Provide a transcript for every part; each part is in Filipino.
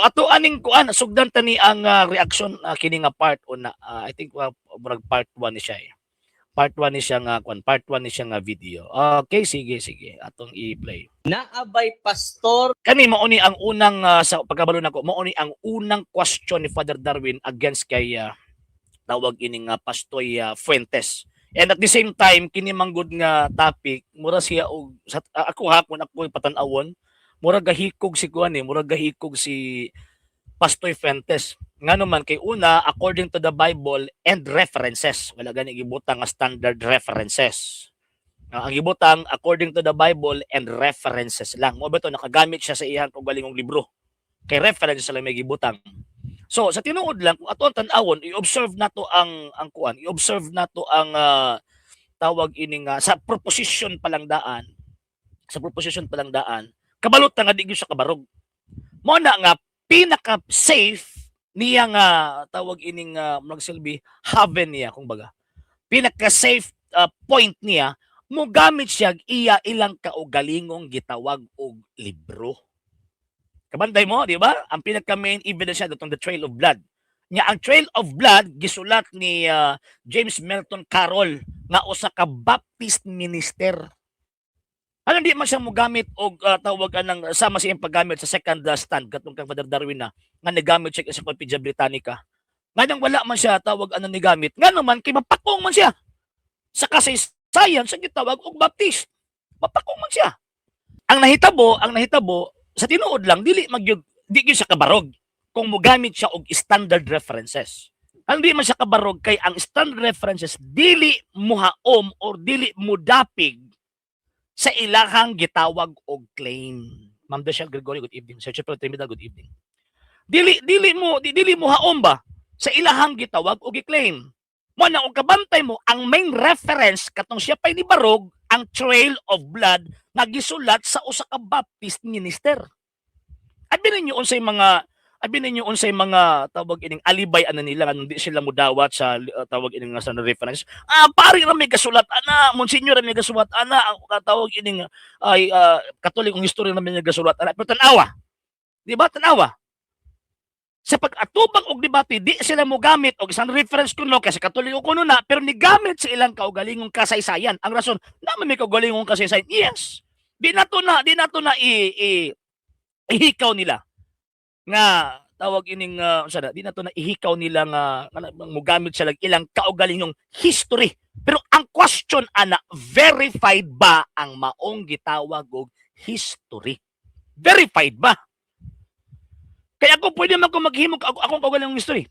Ato aning kuan sugdan tani ang reaction kini nga part una. I think murag part 1 ni siya eh. Part 1 ni siya nga kuan, part 1 ni siya nga video. Okay, sige. Atong i-play. Naabay pastor Kani mao ni ang unang sa pagkabalo nako, mao ni ang unang question ni Father Darwin against kay tawag ining Pastoy Fuentes. And at the same time kini manggod nga topic mura siya og ako hapon ako patan-awon mura gahikog si kuan mura gahikog si Pastoy Fuentes. Nga naman kay una according to the Bible and references. Wala gani gibutang nga standard references. Ang gibutang according to the Bible and references lang. Mo ba to nakagamit siya sa iyang kaugalingong libro. Kay reference lang may gibutang. So sa tinuod lang kung ato ang tan-awon i-observe nato ang kuan, i-observe nato ang tawag ining sa proposition palang daan. Sa proposition palang daan, kabalot nga di gyud sa kabarog. Mo na nga pinaka-safe niya nga tawag ining magsilbi haven niya kung baga. Pinaka-safe point niya mo gamit siya iya ilang kaugalingong gitawag og libro. Kabanday mo, di ba? Ang pinaka-main evidence niya datong The Trail of Blood. Nya ang Trail of Blood gisulat ni James Melton Carroll nga usa ka Baptist minister. Ano di man siya mo gamit og tawag ng sama sa iyang paggamit sa second stand katong kang Father Darwin na nga nagamit siya sa Encyclopedia Britannica. Nga nang wala man siya tawag ni gamit. Nga naman kay mapakong man siya. Sa kasaysayan sa gitawag og Baptist. Mapakong man siya. Ang nahitabo sa tinuod lang dili magyud di gyud siya kabarog kung mogamit siya og standard references. Ang di man siya kabarog kay ang standard references dili muhaom or dili mudapig sa ilahang gitawag og claim. Ma'am Deshel Gregorio, good evening. Sir Chipro Trimida, good evening. Dili mo haom ba sa ilahang gitawag og i-claim. Mo na og kabantay mo ang main reference katong siya pay ni barog ang Trail of Blood nga gisulat sa usa ka Baptist minister. Abi ninyo unsay mga tawag ining alibay ana nila nga di sila mudawat sa tawag ining nga sa reference. Pari ra may gasulat ana, monsenyor ra may gasulat ana, ang tawag ining ay katolikong history ra may gasulat ana. Pero tanawa. Di ba tanawa? Sa pag-atubang og debate di sila mo gamit og isang reference kuno kasi katoliko kuno na pero ni gamit sa ilang kaugalingong kasaysayan. Ang rason naman may kaugalingong kasaysayan. Yes. Di nato na ihikaw nila nga tawag ining di na to na ihikaw nila nga mogamit sila ilang kaugalingong history. Pero ang question ana, verified ba ang maong gitawag og history? Verified ba? Kaya ako pwede man ko maghimog akong kaugalingong history.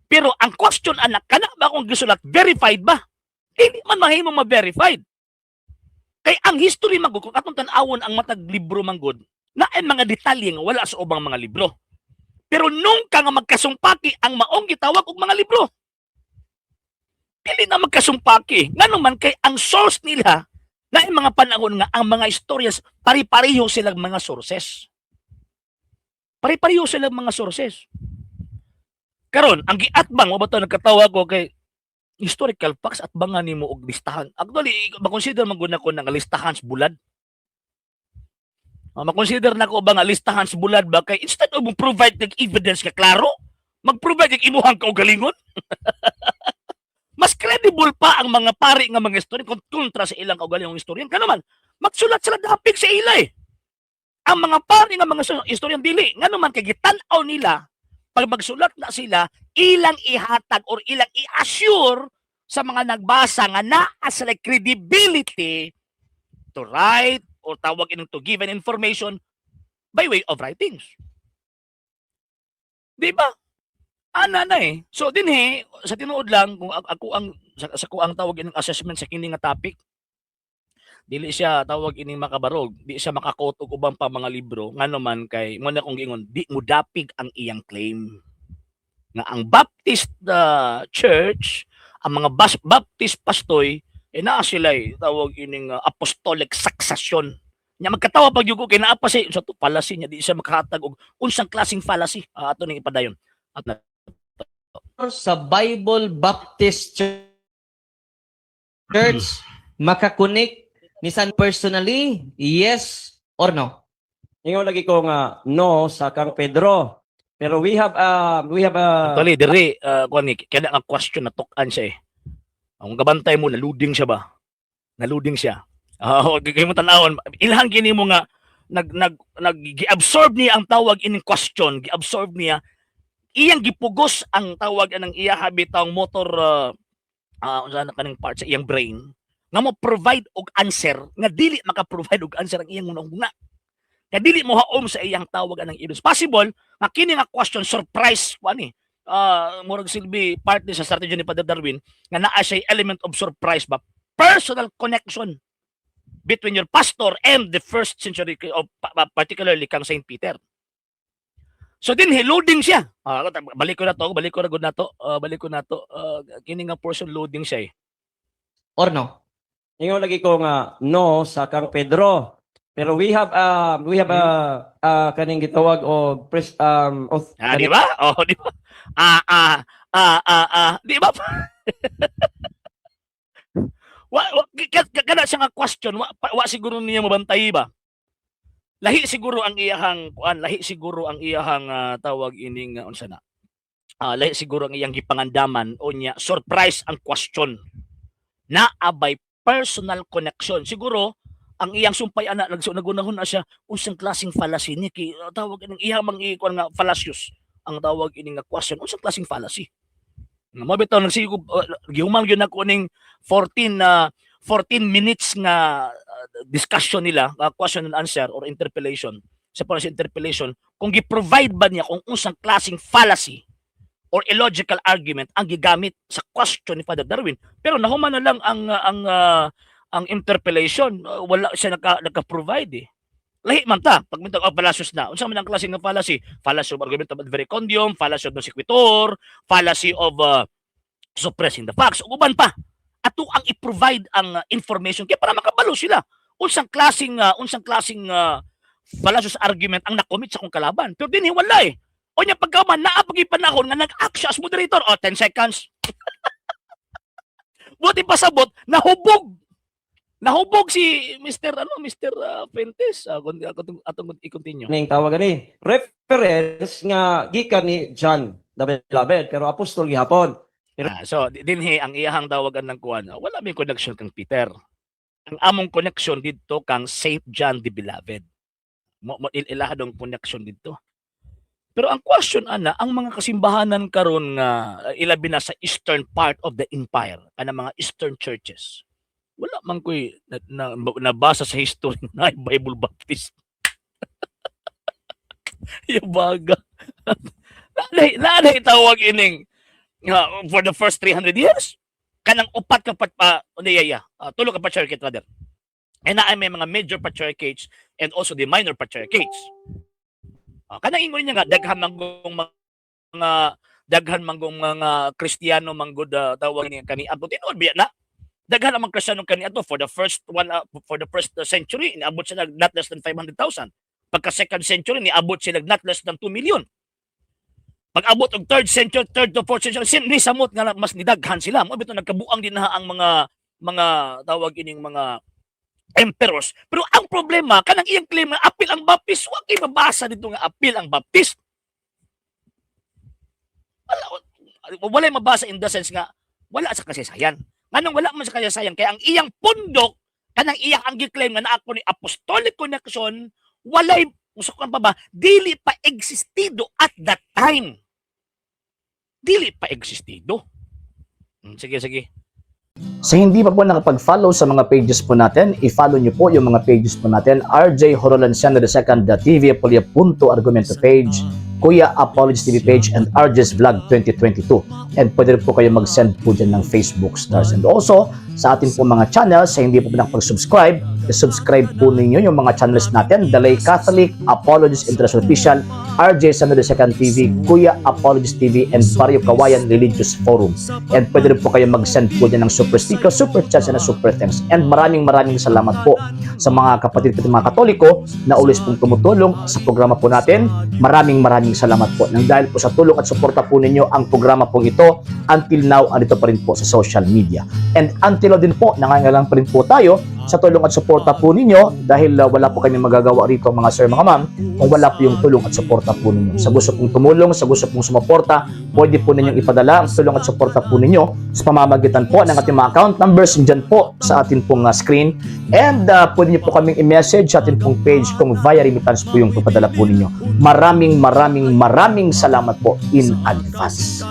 Pero ang question ana, kana ba akong gisulat verified ba? Hindi man mahimong ma-verified. Kay ang history man gud kung atong tan-awon ang matag libro man gud, na ay mga detalye nga wala sa ubang mga libro. Pero nung ka nga magkasumpaki ang maong gitawag og mga libro. Dili na magkasumpaki. Ngano man kay ang source nila na mga panahon nga ang mga stories pari-pareho silang mga sources. Pari-pareho silang mga sources. Karon ang giatbang mo ba to nagkatawag ko kay historical facts at bangan nimo og listahan. Actually, ma-consider man gud nako nga listahan sa bulad. Ma-consider na ko ba nga listahan sa bulad ba kay instead of provide ng evidence ka klaro, mag-provide ng imuhang kaugalingon. Mas credible pa ang mga pari nga mga istorya kontra sa ilang kaugalingong istoryan. Kano man, magsulat sila dapig sa ilay. Ang mga pari nga mga istoryan dili, nga naman kay gitan-aw nila pag magsulat na sila, ilang ihatag or ilang i-assure sa mga nagbasa nga naa sila credibility to write o tawag inong to give an information by way of writings. Di ba? Ana na eh. So dinhi sa tinuod lang kung ako ang tawag inong assessment sa kini nga topic, dili siya tawag ining makabarog, di siya makakot og ubang pa mga libro ngano man kay mo na kung gingon di mo dapig ang iyang claim nga ang Baptist Church, ang mga Baptist pastoy naa sila tawag ining apostolic succession. Nya magkatawa pag yugo kay naa pa siya sa fallacy niya di siya makahatag og unsang klaseng fallacy ato ning ipadayon. At sa Bible Baptist Church makakunik ni San personally, yes or no? Ingon lagi ko nga no sa kang Pedro. Pero we have Actually, diri, kuan ni, kaya nga question na tukan siya eh. Ang kabantay mo, naluding siya ba? Naluding siya. Kaya mo tanawon, ilhan kini mo nga, gi-absorb niya ang tawag ining question, gi-absorb niya, iyang gipugos ang tawag anang iya habitang motor, unsa na kaning part sa iyang brain, nga mo provide og answer, nga dili maka-provide og answer ang iyang una. Kaya dili mo haom sa iyang tawag anang ilus. Possible, nga kini nga question, surprise, kuan ni, murag silbi part ni sa strategy ni Father Darwin, nga naa siya element of surprise ba? Personal connection between your pastor and the first century of particularly kang Saint Peter. So din loading siya. Balik ko na to. Kini nga portion loading siya eh. Or no? ingon lagi ko nga no sa kang Pedro. Pero we have kaning gitawag og Di ba? Di ba? Di ba? Kada siya nga question, wa siguro niya mabantay ba? Lahi siguro ang iyahang tawag ining unsa na. Lahi siguro ang iyang gipangandaman o niya surprise ang question. Na abay personal connection. Siguro ang iyang sumpay ana nagunahon na siya unsang klaseng fallacy ni tawag ining iyang mang-ikuan nga fallacious. Ang tawag ining nga question, unsang klaseng fallacy? Mabitaw nagsigo gihuman gyud nako ning 14 minutes nga discussion nila, question and answer or interpellation. Sa pala interpellation, kung gi-provide ba niya kung unsang klaseng fallacy or illogical argument ang gigamit sa question ni Father Darwin. Pero nahuman na lang ang interpellation, wala siya naka-provide eh. Lahi man ta, pag mintag fallacious na. Unsa man ang klase ng fallacy? Fallacy of argument of adverecondium, fallacy of non sequitur, fallacy of suppressing the facts. Uban pa. Ato ang i-provide ang information kaya para makabalo sila. Unsang klaseng fallacious argument ang nakomit sa kong kalaban. Pero din wala eh. O niya pagkaman naapagi panahon nga nag-act siya as moderator. 10 seconds. Buti pasabot, nahubog si Mr. Fuentes. Atong i-continue. ning tawag ani reference nga gikan ni John the Beloved pero apostol gihapon. So dinhi ang iyahang tawagan ng kuan. Wala may connection kang Peter. Ang among connection dito kang Saint John the Beloved. Mo ilahadong connection dito. Pero ang question ana, ang mga kasimbahanan karon nga ilabi na sa eastern part of the empire, kana mga eastern churches. Wala man ko'y nabasa sa history na Bible Baptist. Yabaga. Naanay tawag ining for the first 300 years. Kanang upat ka tulo ka patriarchate rather. And na may mga major patriarchates and also the minor patriarchates. Kanang ingon niya nga daghan manggong mga Kristiyano manggod tawag niya kani abot tinuod biya na. Daghan ang Kristiyano kaniadto for the first century niabot sila not less than 500,000. Pagka second century niabot sila not less than 2 million. Pag-abot og third to fourth century ni samot nga mas nidaghan sila. Mo bitaw nagkabuang din na ang mga tawag ining mga emperors. Pero ang problema kanang iyang claim na apil ang Baptist, wa kay mabasa dito nga apil ang Baptist. Wala mabasa in the sense nga wala sa kasaysayan. Anong wala man sa kasaysayan kaya ang iyang pundok kanang iyang ang gi-claim nga naa ko ni apostolic connection walay usukan pa ba dili pa existido at that time. Dili pa existido. Sige. Sa hindi pa po nakapag-follow sa mga pages po natin, i-follow nyo po yung mga pages po natin, RJ Horolanciano II, TV Apolia Punto Argumento page, Kuya Apologist TV page, and RJ's Vlog 2022. And pwede rin po kayo mag-send po dyan ng Facebook stars. And also, sa ating po mga channels, sa hindi po nakapag-subscribe, i-subscribe po ninyo yung mga channels natin, The Lay Catholic, Apologist International Official, RJ Sano II TV, Kuya Apologist TV, and Barrio Kawayan Religious Forum. And pwede rin po kayo mag-send po dyan ng super sticker, super chats, and super thanks. And maraming salamat po sa mga kapatid at mga Katoliko na ulis pong tumutulong sa programa po natin. Maraming salamat po. Nang dahil po sa tulong at suporta po ninyo ang programa po ito, until now, andito pa rin po sa social media. And until now din po, nangangailangan pa rin po tayo sa tulong at suporta po ninyo dahil wala po kami magagawa rito mga sir, mga ma'am, kung wala po yung tulong at suporta po ninyo. Sa gusto pong tumulong, sa gusto pong sumuporta, pwede po ninyong ipadala ang tulong at suporta po ninyo sa pamamagitan po ng ating mga account numbers dyan po sa ating pong screen. And pwede niyo po kaming i-message sa ating pong page kung via remittance po yung papadala po ninyo. Maraming salamat po in advance.